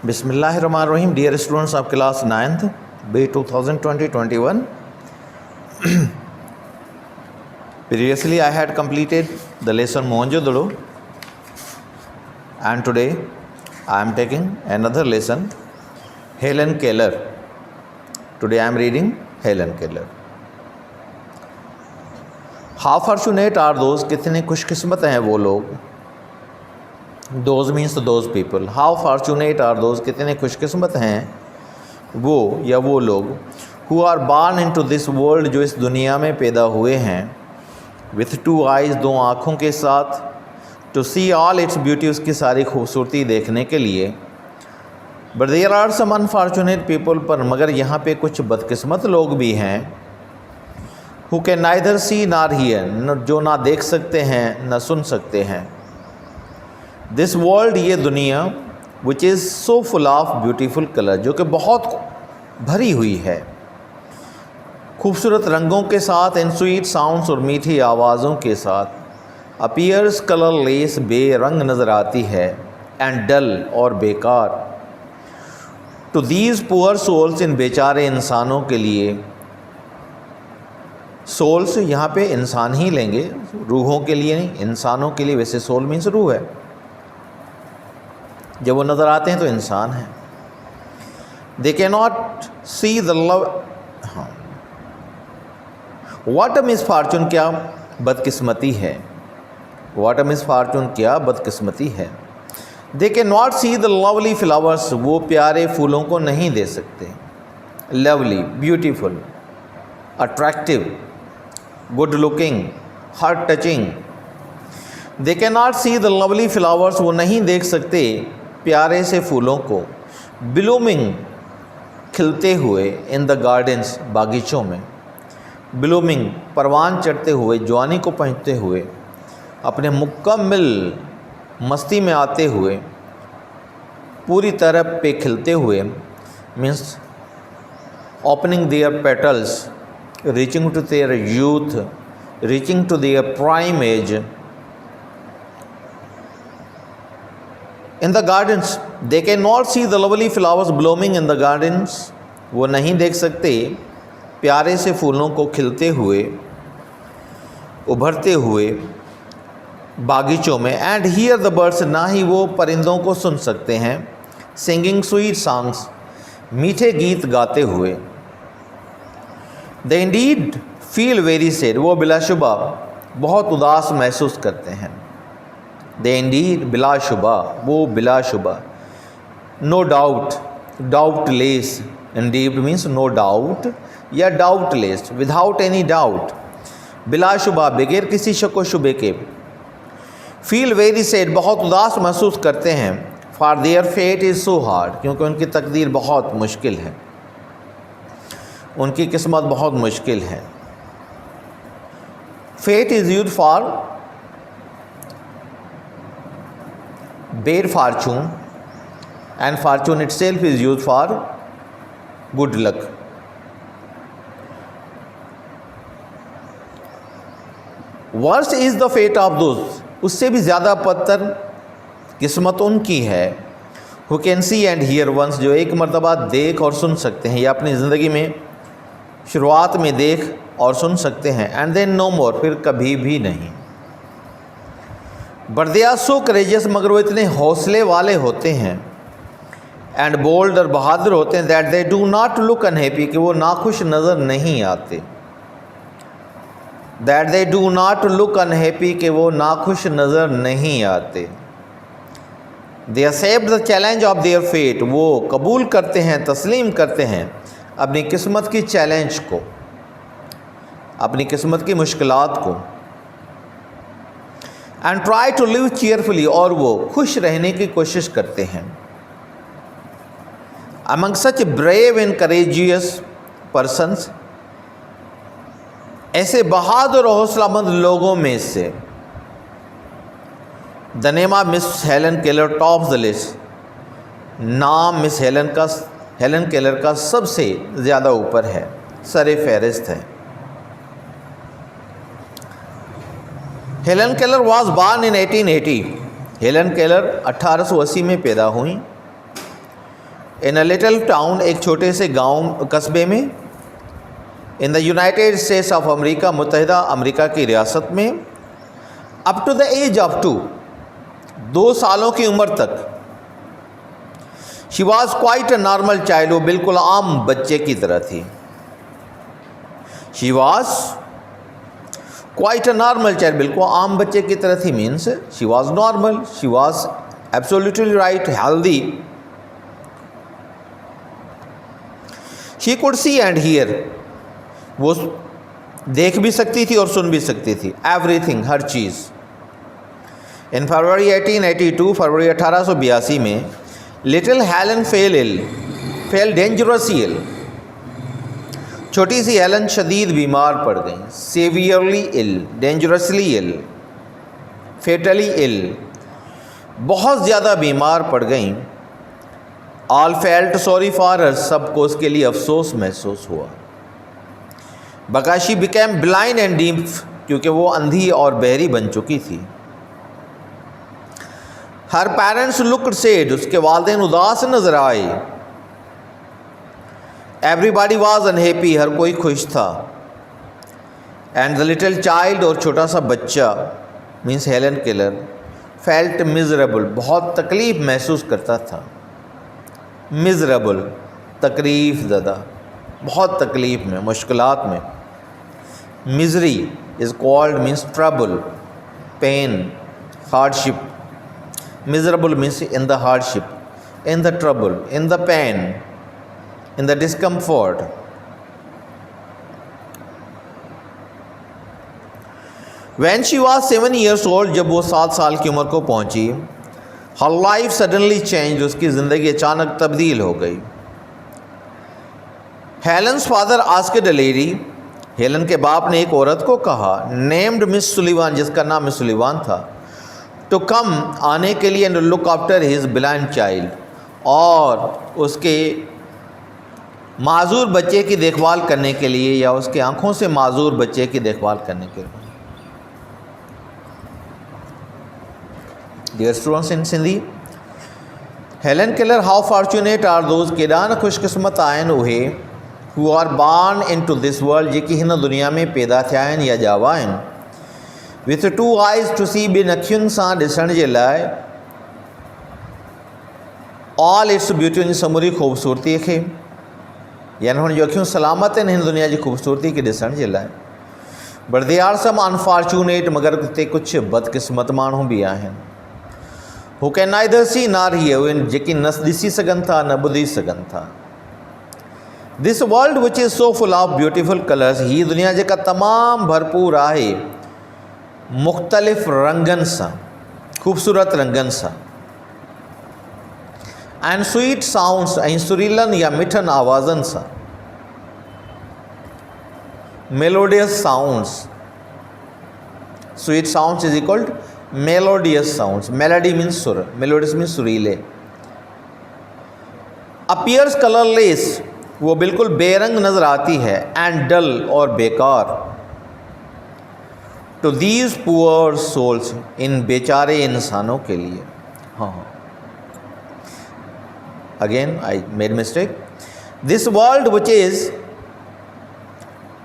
Bismillahirrahmanirrahim. Dear students of class 9th, B 2020-21. Previously I had completed the lesson Mohenjo-daro, and today I am taking another lesson, Helen Keller. Today I am reading Helen Keller. How fortunate are those, कितने खुशकिस्मत हैं वो लोग. Those means those people. How fortunate are those, कितने खुशकिस्मत हैं वो या वो लोग who are born into this world, जो इस दुनिया में पैदा हुए हैं, with two eyes, दो आँखों के साथ, to see all its beauty, उसकी सारी खूबसूरती देखने के लिए. But there are some unfortunate people, पर मगर यहाँ पे कुछ बदकिस्मत लोग भी हैं, who can neither see nor hear, जो ना देख सकते हैं ना सुन सकते हैं. दिस वर्ल्ड, ये दुनिया, which is so full of beautiful colour, जो कि बहुत भरी हुई है खूबसूरत रंगों के साथ, एंड स्वीट साउंड्स, और मीठी आवाज़ों के साथ, अपीयर्स कलरलेस, बेरंग नज़र आती है, एंड डल, और बेकार. टू दीज पुअर सोल्स, इन बेचारे इंसानों के लिए. सोल्स यहाँ पे इंसान ही लेंगे, रूहों के लिए नहीं, इंसानों के लिए. वैसे सोल मीन्स रूह है, जब वो नज़र आते हैं तो इंसान है. दे can not see the love. हाँ, वाट अ मिसफॉर्चून, क्या बदकिस्मती है. वाट अ मिसफॉर्चून, क्या बदकिस्मती है. दे can not see the lovely flowers, वो प्यारे फूलों को नहीं दे सकते. Lovely, beautiful, attractive, good looking, heart touching. They can not see the lovely flowers, वो नहीं देख सकते प्यारे से फूलों को. ब्लूमिंग, खिलते हुए. इन द गार्डन्स, बागीचों में. ब्लूमिंग, परवान चढ़ते हुए, जवानी को पहुँचते हुए, अपने मुकम्मल मस्ती में आते हुए, पूरी तरह पे खिलते हुए. Means opening their petals, reaching to their youth, reaching to their prime age. In the gardens, they can not see the lovely flowers blooming in the gardens, वो नहीं देख सकते प्यारे से फूलों को खिलते हुए, उभरते हुए बागीचों में. एंड हियर द बर्ड्स, ना ही वो परिंदों को सुन सकते हैं. सिंगिंग स्वीट सॉन्ग्स, मीठे गीत गाते हुए. दे इंडीड फील वेरी सैड, वो बिलाशुबा बहुत उदास महसूस करते हैं. दे इंडीड, बिलाशुबा, वो बिलाशुबा. No doubt, doubtless. Indeed means no doubt या डाउटलेस, विदाउट एनी डाउट. बिलाशुबा, बगैर किसी शक व शुबे के. फील वेरी सैड, बहुत उदास महसूस करते हैं. For their fate is so hard, क्योंकि उनकी तकदीर बहुत मुश्किल है, उनकी किस्मत बहुत मुश्किल है. Fate is used for bad fortune, and fortune itself is used for good luck. Worst is the fate of those, उससे भी ज़्यादा बदतर किस्मत उनकी है, who can see and hear once, जो एक मर्तबा देख और सुन सकते हैं, या अपनी ज़िंदगी में शुरुआत में देख और सुन सकते हैं, and then no more, फिर कभी भी नहीं. But they are so courageous, मगर वो इतने हौसले वाले होते हैं, एंड बोल्ड, और बहादुर होते हैं, that they do not look unhappy, कि वो नाखुश नज़र नहीं आते. That they do not look unhappy, कि वो नाखुश नज़र नहीं आते. They accept the challenge of their fate, वो कबूल करते हैं, तस्लीम करते हैं अपनी किस्मत की चैलेंज को, अपनी किस्मत की मुश्किलात को. And try to live cheerfully, और वो खुश रहने की कोशिश करते हैं. Among such brave and courageous persons, ऐसे बहादुर और हौसलामंद लोगों में से. The name of Miss Helen Keller tops the list, नाम मिस हेलन केलर का सबसे ज़्यादा ऊपर है, सरे फहरिस्त है. Helen Keller was born in 1880. Helen Keller 1880 में पैदा हुई. इन अ लिटिल टाउन, एक छोटे से गांव कस्बे में, in the United States of America, मुत्तहिदा अमेरिका की रियासत में, up to the age of 2, 2 सालों की उम्र तक, she was quite a normal child, वो बिल्कुल आम बच्चे की तरह थी। She was quite a normal child, बिल्कुल आम बच्चे की तरह थी, means she was normal, she was absolutely right, healthy. She could see and hear, वो देख भी सकती थी और सुन भी सकती थी, एवरीथिंग, हर चीज़। इन फरवरी 1882, फरवरी 1882 में, लिटिल हेलन फेल डेंजरसली इल, छोटी सी हेलन शदीद बीमार पड़ गई। सेवियरली इल, डेंजरसली इल, फेटली इल, बहुत ज़्यादा बीमार पड़ गई। All felt sorry for her, सबको उसके लिए अफसोस महसूस हुआ। Because she became blind and deaf, क्योंकि वो अंधी और बहरी बन चुकी थी। हर पेरेंट्स लुक्ड सैड, उसके वालिदैन उदास नजर आए। एवरीबॉडी वॉज अनहैप्पी, हर कोई खुश था। एंड द लिटिल चाइल्ड, और छोटा सा बच्चा, means Helen Keller, felt miserable, बहुत तकलीफ महसूस करता था। मिजरेबल, तकलीफ ज़दा, बहुत तकलीफ में, मुश्किलात में। Misery is called means trouble, pain, hardship. Miserable means in the hardship, in the trouble, in the pain, in the discomfort. When she was 7 years old, जब वो 7 साल की उम्र को पहुंची, her life suddenly changed, उसकी ज़िंदगी अचानक तब्दील हो गई। Helen's father asked a lady, Helen के बाप ने एक औरत को कहा, named Miss Sullivan, जिसका नाम मिस सुलिवान था, to come, आने के लिए, and look after his blind child, और उसके माजूर बच्चे की देखभाल करने के लिए, या उसके आंखों से माजूर बच्चे की देखभाल करने के लिए। Dear students in Sindhi, Helen Keller, how fortunate are those, केॾा खुशकिस्मत आहिनि उहे, who are born into this world, जेकी हिन दुनिया में पैदा थिया आहिनि या ॼावा आहिनि। विथ 2 आइज़ टू सी, ॿिनि अखियुनि सां ॾिसण जे लाइ, ऑल इट्स ब्यूटी, उन जी समूरी ख़ूबसूरतीअ खे, यानी हुन जूं अखियूं सलामत आहिनि हिन दुनिया जी ख़ूबसूरती खे ॾिसण जे लाइ। But they are some unfortunate, मगर हिते कुझु बदकिस्मत माण्हू बि आहिनि। Who can neither see nor hear, उहे जेकी न ॾिसी सघनि था न ॿुधी सघनि था। This world which is so full of beautiful colours, हीअ दुनिया जेका तमामु भरपूर आहे मुख़्तलिफ़ रंगनि सां, ख़ूबसूरत रंगनि सां। एंड स्वीट साउंड्स, ऐं सुरीलनि या मिठनि आवाज़नि सां। Melodious sounds, sweet sounds is equal to melodious sounds. Melody means सुर, मेलोडियस मीन्स सुरीले। अपीयर्स कलरलेस, वो बिल्कुल बेरंग नज़र आती है। एंड डल, और बेकार। टू दीज पुअर सोल्स, इन बेचारे इंसानों के लिए। हाँ, again I made mistake. This world which is,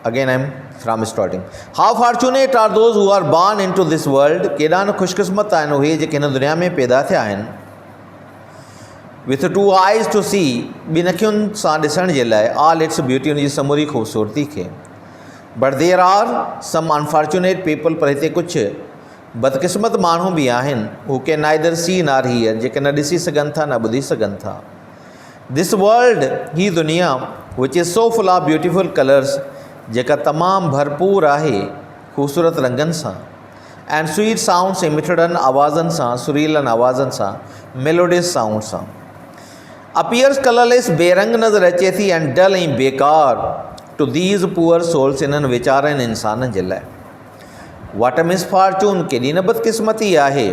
again I'm from starting. How fortunate are those who are born into this world, केॾा न खुशकिस्मत आहिनि उहे जेके हिन दुनिया में पैदा थिया आहिनि। With 2 eyes to see, ॿिनि अखियुनि सां ॾिसण जे लाइ, all its beauty, उन जी समूरी ख़ूबसूरती खे। But there are some unfortunate people, पर हिते कुझु बदकिस्मत माण्हू बि आहिनि, who can neither see nor hear, जेके न ॾिसी सघनि था न ॿुधी सघनि था। दिस वर्ल्ड, ही दुनिया, which is so full of beautiful colours, जेका तमामु भरपूर आहे ख़ूबसूरत रंगनि सां। एंड स्वीट साउंड्स, ऐं मिठड़नि आवाज़नि सां, सुरीलनि आवाज़नि सां, मेलोडियस साउंड सां। अपीयर्स कलरलेस, बेरंग नज़र अचे थी। एंड डल, ऐं बेकार, टू दीज़ पुअर सोल्स, इन्हनि वीचारनि इंसाननि जे लाइ। वाट अ मिसफॉर्चून, केॾी न बदकिस्मती आहे।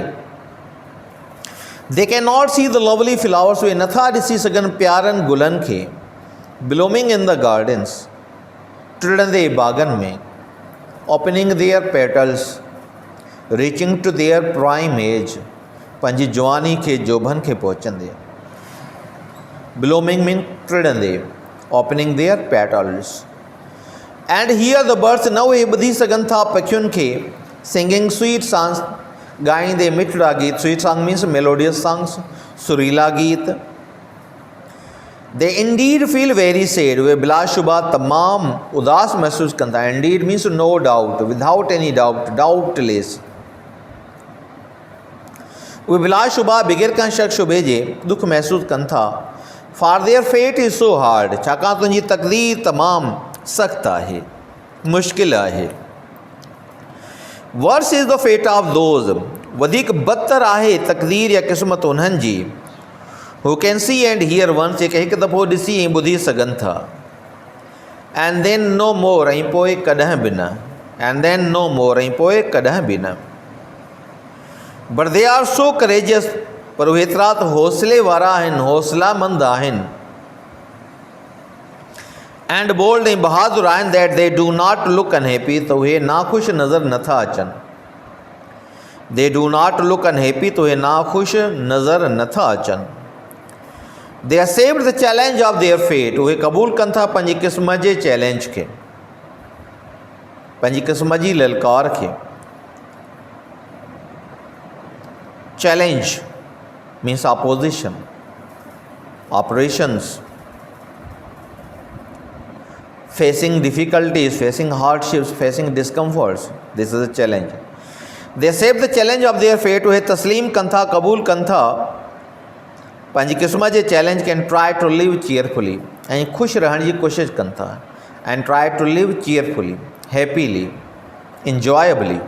They can not see the lovely flowers, उहे नथा ॾिसी सघनि प्यारनि गुलनि खे। ब्लूमिंग इन द गार्डन्स, टिड़ंदे बाग़नि में। Opening their petals, reaching to their prime age, पंहिंजी जवानी खे जोभनि खे पहुचंदे। blooming mean tridande, opening their petals. And here the birds now એ બધી સગન था पक्षियों के singing sweet songs, गाएंदे मिठड़ा गीत. Sweet song means melodious songs, सुरीला गीत. They indeed feel very sad. वे बिलाशुबा तमाम उदास महसूस करता है. Indeed means no doubt, without any doubt, doubtless. वे बिलाशुबा बगैर का शक शुबे जे दुख महसूस कन था. For their fate is so hard. छाकाणि तुंहिंजी तकदीर तमाम सख्त आहे, मुश्किल आहे. Worse is the fate of those. वधीक बदतर आहे तकदीर या क़िस्मत उन्हनि जी. Who can see and hear once, जेके हिकु दफ़ो ॾिसी ऐं ॿुधी सघनि था. And then no more, ऐं पोइ कॾहिं बि न. And then no more, ऐं पोइ कॾहिं बि न. But they are so courageous. पर उहे एतिरा त हौसले वारा आहिनि, हौसलामंद आहिनि. And bold ऐं बहादुर आहिनि. That they do not look unhappy, त उहे नाख़ुशि नज़र नथा अचनि. They do not look unhappy, त उहे नाख़ुशि नज़र नथा अचनि. They accept the challenge of their fate. उहे क़बूल कनि था पंहिंजी क़िस्मत जे चैलेंज खे, पंहिंजी क़िस्मत जी ललकार खे. Challenge means opposition, operations, facing difficulties, facing hardships, facing discomforts. This is a challenge. They accept the challenge of their fate. उहे तस्लीम कनि था, क़बूल कनि था पंहिंजी क़िस्मत जे चैलेंज खे. And try to live cheerfully, ऐं ख़ुशि रहण जी कोशिशि कनि था. And try to live cheerfully, happily, enjoyably.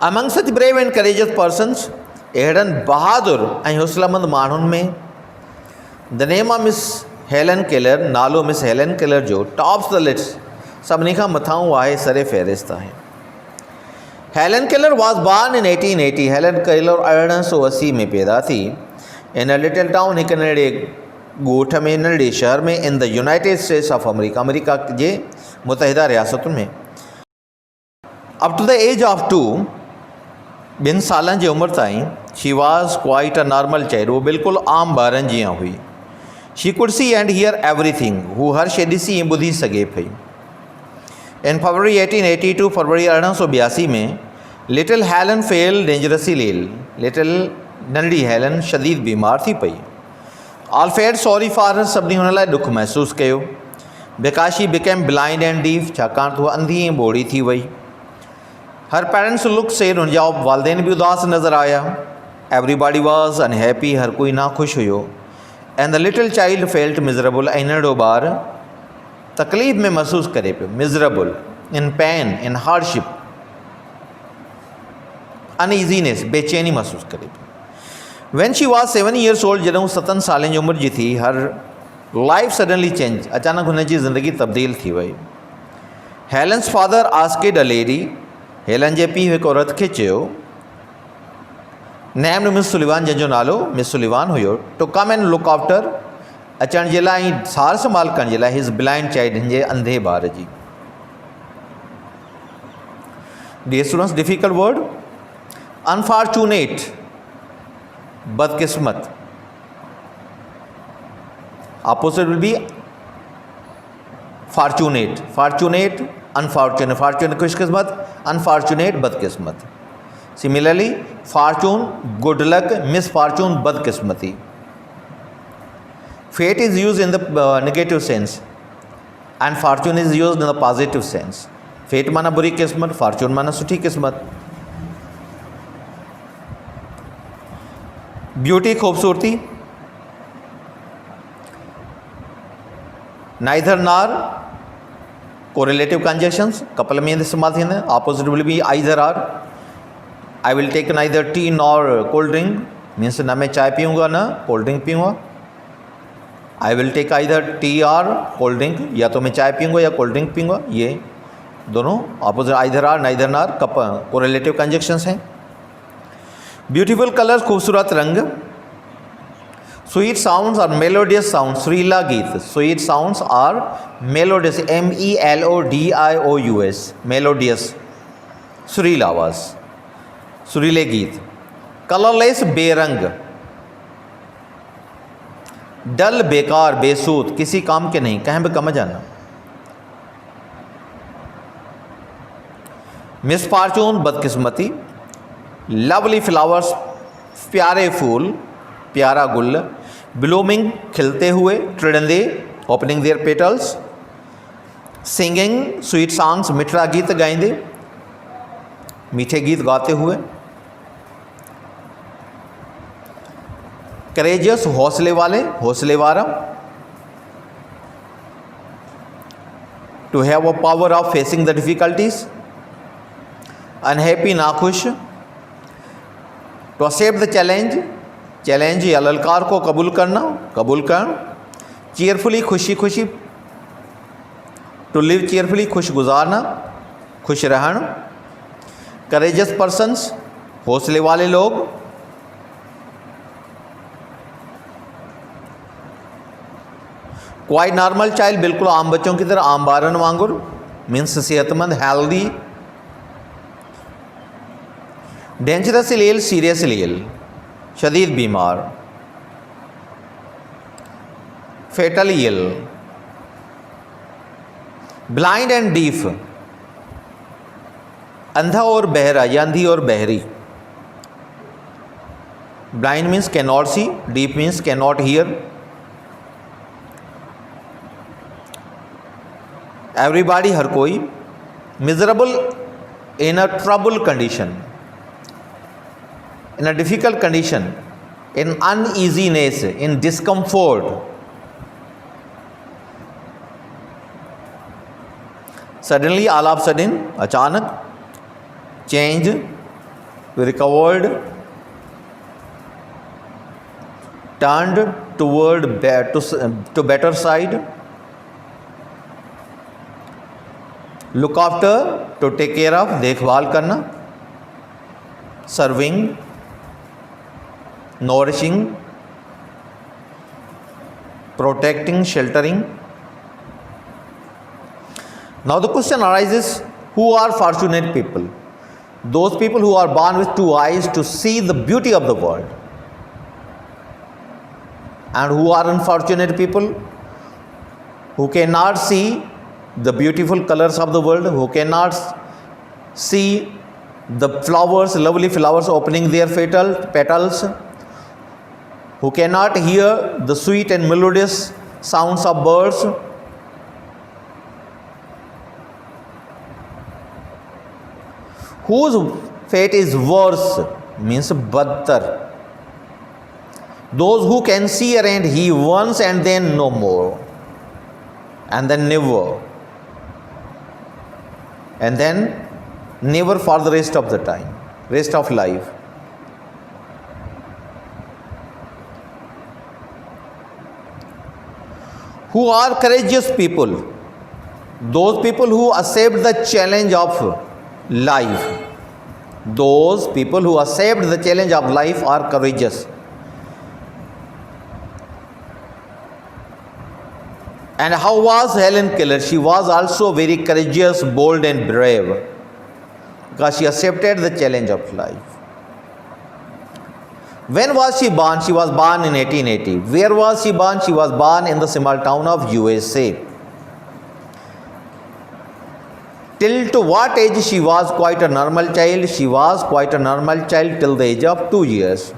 Among such brave and courageous persons, अहिड़नि बहादुर ऐं हौसलामंद माण्हुनि में. The name of Miss Helen Keller, नालो मिस हेलन केलर जो टॉप्स द लिस्ट, सभिनी खां मथां आहे, सरे फ़हिरिस्त आहे. Helen Keller was born in 1880. Helen Keller 1880 में पैदा थी. इन अ लिटिल टाउन, हिकु नंढड़े ॻोठ में, नंढड़े शहर में. In the United States of America, America जे मुतहिदा रियासतुनि में. Up to the age of 2, 2 सालनि जी उमिरि ताईं, she was quite a normal child. उहो बिल्कुलु आम ॿारनि जीअं हुई. She could see and hear everything. हू हर शइ ॾिसी ऐं ॿुधी सघे पई. इन फरवरी 1882, फरवरी 1882 में, लिटिल हेलन फेल डेंजरसली इल. लिटिल नंढड़ी हेलन शदीद बीमार थी पई. All felt sorry for her, सभिनी हुन लाइ ॾुख महसूसु कयो. Because she became blind and deaf, छाकाणि त उहा अंधी ऐं ॿोड़ी थी वई. हर पेरेंट्स लुक सेड, हुनजा वालदेन बि उदास नज़र आया. एवरीबॉडी वॉज अनहैप्पी, हर कोई नाख़ुशि हुयो. And the little child felt miserable, ऐं नंढड़ो ॿारु तकलीफ़ में महसूसु करे पियो. Miserable, in pain, in hardship, uneasiness, बेचैनी महसूसु करे पियो. When she was 7 years old, जॾहिं 7 सालनि जी उमिरि जी थी, हर लाइफ सडनली चेंज, अचानक हुनजी ज़िंदगी तब्दील थी वई. Helen's father asked a lady, Helen जे पीउ हिकु औरत खे चयो, नेम्ड मिस सुलिवान, जंहिंजो नालो मिस सुलिवान हुयो, to come and look after, अचण जे लाइ ऐं सार संभाल करण जे लाइ, हिज ब्लाइंड चाइल्ड, हिन जे अंधे ॿार जी. Dear students, difficult word. Unfortunate, बदकिस्मत. Opposite will be fortunate. Fortunate, unfortunate. Fortunate खुशकिस्मत, अनफॉर्चुनेट बदकिस्मत. Similarly fortune good luck, misfortune बदकिस्मती. Fate is used in the negative sense and fortune is used in the positive sense. Fate माना बुरी किस्मत, fortune माना सुठी किस्मत. ब्यूटी, खूबसूरती. neither nor, correlative conjunctions, couple में इस्तेमाल थींदा आहिनि. opposite will be either or. I will take neither tea nor cold drink, means ना मैं चाय पीऊँगा ना कोल्ड ड्रिंक पीऊँगा. I will take either tea और कोल्ड ड्रिंक, या तो मैं चाय पीऊँगा या कोल्ड ड्रिंक पीऊँगा. ये दोनों ऑपोजिट, आइदर आर, नाइदर नार, कोरिलेटिव कंजक्शंस हैं. ब्यूटीफुल कलर्स, खूबसूरत रंग. स्वीट साउंड्स और मेलोडियस साउंड, सुरीला गीत. स्वीट साउंड्स और मेलोडियस, MELODIOUS, मेलोडियस, सुरीला आवाज़, सुरीले गीत. कलरलेस, बेरंग. डल, बेकार, बेसूद, किसी काम के नहीं, कहीं भी कम जाना। मिसफॉर्चून, बदकिस्मती। लवली फ्लावर्स, प्यारे फूल, प्यारा गुल। ब्लूमिंग, खिलते हुए। ट्रिडंदे, opening their petals. Singing, sweet songs, मिठड़ा गीत गाइंदे, मीठे गीत गाते हुए। करेजियस, हौसले वाले, हौसले वाला। To have a power of facing the difficulties. Unhappy, नाखुश। To accept the challenge, challenge या ललकार को कबूल करना, कबूल करना। चीयरफुली, खुशी खुशी। टू लिव चीयरफुली, खुश गुजारना, खुश रहना। करेजियस पर्सन्स, हौसले वाले लोग। क्वाइट नॉर्मल चाइल्ड, बिल्कुल आम बच्चों की तरह, आम बारन वांगुर, मीन्स सेहतमंद, healthy. Dangerously ill, seriously ill, शदीद बीमार। Fatally ill. Blind and deaf, अंधा और बहरा या अंधी और बहरी। Blind means can not see, deaf means can not hear. Everybody, हर कोई। Miserable, in a trouble condition, in a difficult condition, in uneasiness, in discomfort. Suddenly, all of a sudden, अचानक। Change, recovered, turned toward to better side. Look after, to take care of, देखभाल करना। Serving, nourishing, protecting, sheltering. Now the question arises, who are fortunate people? Those people who are born with two eyes to see the beauty of the world. And who are unfortunate people? Who cannot see the beautiful colors of the world, who cannot see the flowers, lovely flowers opening their petals, who cannot hear the sweet and melodious sounds of birds. Whose fate is worse, means badtar. Those who can see and hear once and then no more, and then never, and then never for the rest of the time, rest of life. Who are courageous people? Those people who accept the challenge of life. Those people who accept the challenge of life are courageous. And how was Helen Keller? She was also very courageous, bold and brave, because she accepted the challenge of life. When was she born? She was born in 1880. Where was she born? She was born in the small town of USA. Till to what age she was quite a normal child? She was quite a normal child till the age of 2 years.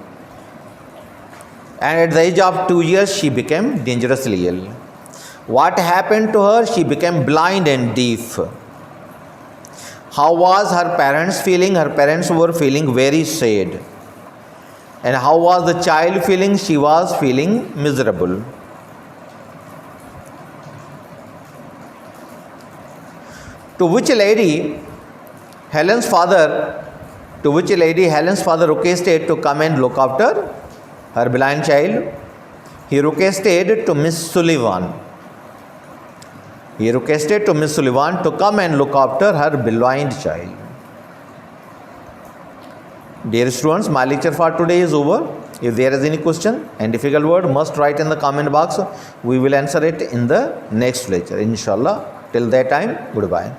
And at the age of 2 years, she became dangerously ill. What happened to her? She became blind and deaf. How was her parents feeling? Her parents were feeling very sad. And how was the child feeling? She was feeling miserable. To which lady Helen's father requested to come and look after her blind child? He requested to Miss Sullivan. He requested to Miss Sullivan to come and look after her blind child. Dear students, my lecture for today is over. If there is any question and difficult word, must write in the comment box. We will answer it in the next lecture, inshallah. Till that time, goodbye.